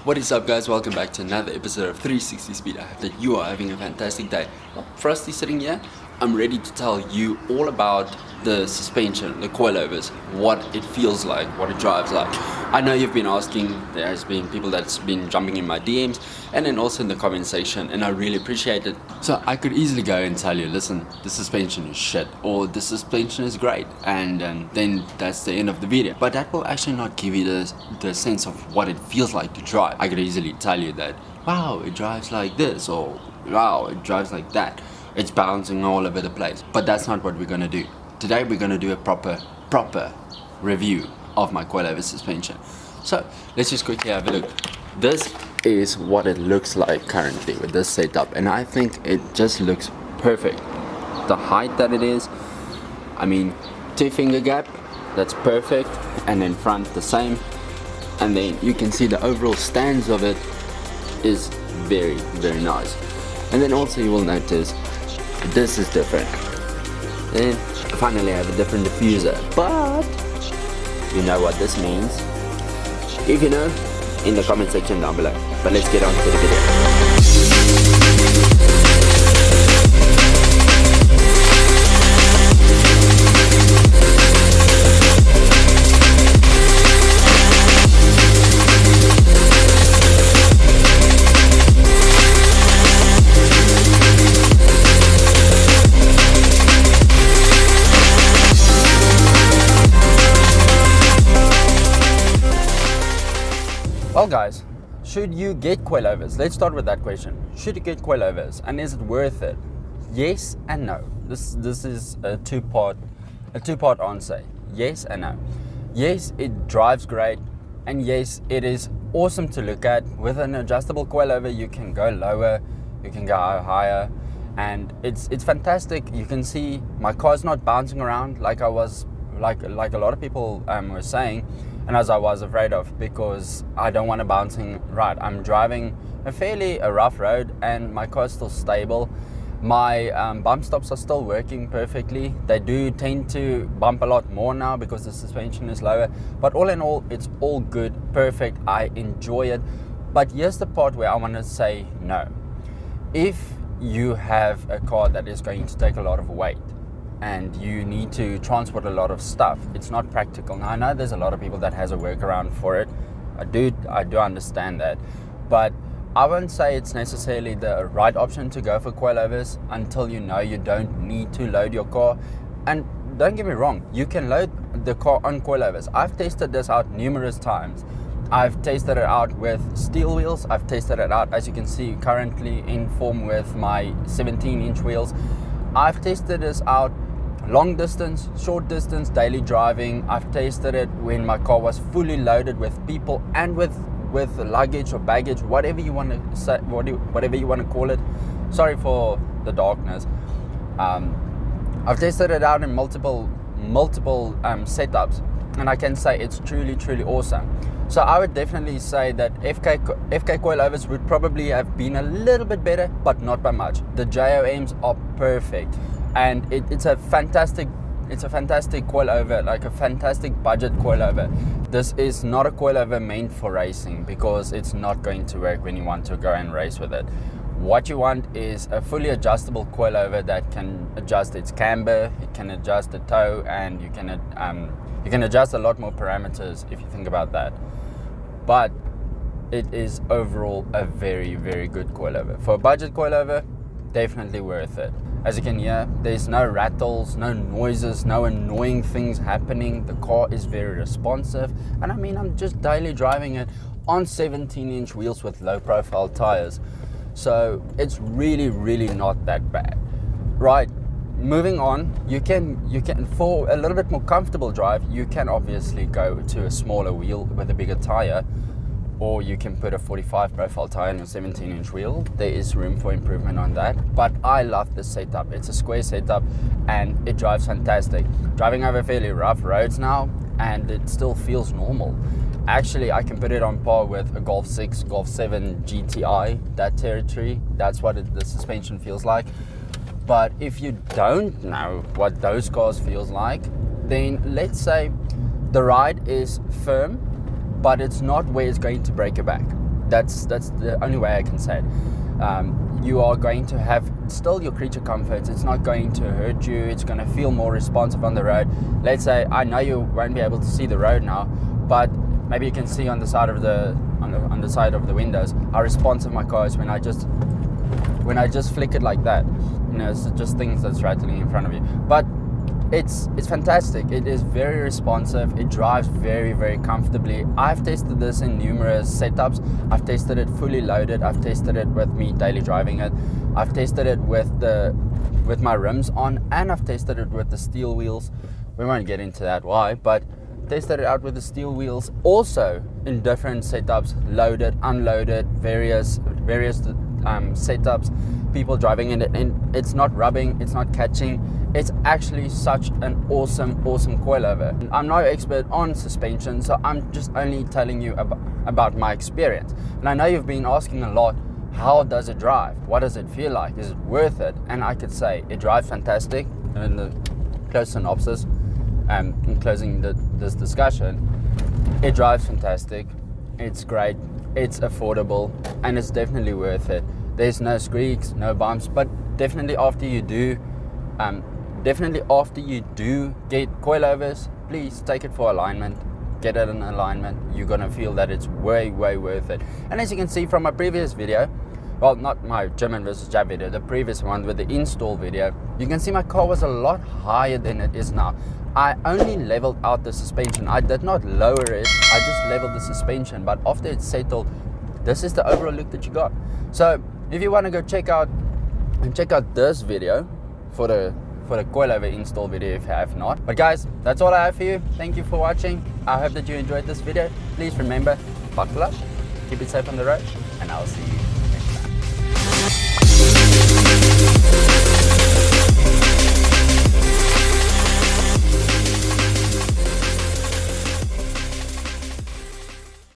What is up, guys? Welcome back to another episode of 360 Speed. I hope that you are having a fantastic day. Well, Frosty sitting here, I'm ready to tell you all about the suspension, the coilovers, what it feels like, what it drives like. I know you've been asking, there has been people that's been jumping in my DMs and then also in the comment section, and I really appreciate it. So I could easily go and tell you, listen, the suspension is shit, or the suspension is great, and then that's the end of the video. But that will actually not give you the sense of what it feels like to drive. I could easily tell you that, wow, it drives like this, or wow, it drives like that. It's bouncing all over the place. But that's not what we're gonna do. Today we're gonna do a proper review of my coilover suspension. So let's just quickly have a look. This is what it looks like currently with this setup, and I think it just looks perfect. The height that it is, I mean, 2-finger gap, that's perfect, and then front the same, and then you can see the overall stance of it is very nice. And then also you will notice this is different. Then finally I have a different diffuser, but you know what this means. If you know, in the comment section down below. But let's get on to the video. Well, guys, should you get coilovers? Let's start with that question. Should you get coilovers, and is it worth it? Yes and no. This is a two-part answer. Yes and no. Yes, it drives great, and yes, it is awesome to look at. With an adjustable coilover, you can go lower, you can go higher, and it's fantastic. You can see my car's not bouncing around like I was, like a lot of people were saying, and as I was afraid of, because I don't want a bouncing ride. I'm driving a rough road and my car's still stable. My bump stops are still working perfectly. They do tend to bump a lot more now because the suspension is lower, but all in all, it's all good, perfect. I enjoy it. But here's the part where I want to say no. If you have a car that is going to take a lot of weight and you need to transport a lot of stuff, it's not practical. Now, I know there's a lot of people that has a workaround for it. I do understand that, but I won't say it's necessarily the right option to go for coilovers until you know you don't need to load your car. And don't get me wrong, you can load the car on coilovers. I've tested this out numerous times. I've tested it out with steel wheels. I've tested it out, as you can see, currently in form with my 17-inch wheels. I've tested this out long distance, short distance, daily driving. I've tested it when my car was fully loaded with people and with luggage or baggage, whatever you want to say, whatever you want to call it. Sorry for the darkness. I've tested it out in multiple setups, and I can say it's truly awesome. So I would definitely say that FK coilovers would probably have been a little bit better, but not by much. The JOMs are perfect, and it's a fantastic coilover, like a fantastic budget coilover. This is not a coilover meant for racing, because it's not going to work when you want to go and race with it. What you want is a fully adjustable coilover that can adjust its camber, it can adjust the toe, and you can adjust a lot more parameters if you think about that. But it is overall a very good coilover. For a budget coilover, definitely worth it. As you can hear, there's no rattles, no noises, no annoying things happening. The car is very responsive, and I mean, I'm just daily driving it on 17-inch wheels with low profile tires. So it's really not that bad. Right, moving on, you can for a little bit more comfortable drive, you can obviously go to a smaller wheel with a bigger tire, or you can put a 45 profile tire on your 17-inch wheel. There is room for improvement on that, but I love this setup. It's a square setup and it drives fantastic. Driving over fairly rough roads now, and it still feels normal. Actually, I can put it on par with a Golf 6, Golf 7 GTI, that territory. That's what the suspension feels like. But if you don't know what those cars feels like, then let's say the ride is firm, but it's not where it's going to break your back. That's the only way I can say it. You are going to have still your creature comforts. It's not going to hurt you. It's going to feel more responsive on the road. Let's say, I know you won't be able to see the road now, but maybe you can see on the side of the on the side of the windows how responsive my car is when I just flick it like that. You know, it's just things that's rattling in front of you. But it's fantastic. It is very responsive. It drives very, very comfortably. I've tested this in numerous setups. I've tested it fully loaded. I've tested it with me daily driving it. I've tested it with my rims on, and I've tested it with the steel wheels. We won't get into that why, but tested it out with the steel wheels also in different setups, loaded, unloaded, various setups, people driving in it, and it's not rubbing, it's not catching. It's actually such an awesome coilover. I'm no expert on suspension, so I'm just only telling you about my experience. And I know you've been asking a lot, how does it drive? What does it feel like? Is it worth it? And I could say it drives fantastic. And the close synopsis, in closing this discussion, it drives fantastic. It's great. It's affordable, and it's definitely worth it. There's no squeaks, no bumps, but definitely after you do get coilovers, please take it for alignment. Get it in alignment. You're gonna feel that it's way worth it. And as you can see from my previous video, well, not my German versus Jap video, the previous one with the install video, you can see my car was a lot higher than it is now. I only leveled out the suspension. I did not lower it, I just leveled the suspension, but after it's settled, this is the overall look that you got. So if you want to go check out this video for the coilover install video if you have not. But guys, that's all I have for you. Thank you for watching. I hope that you enjoyed this video. Please remember, buckle up, keep it safe on the road, and I'll see you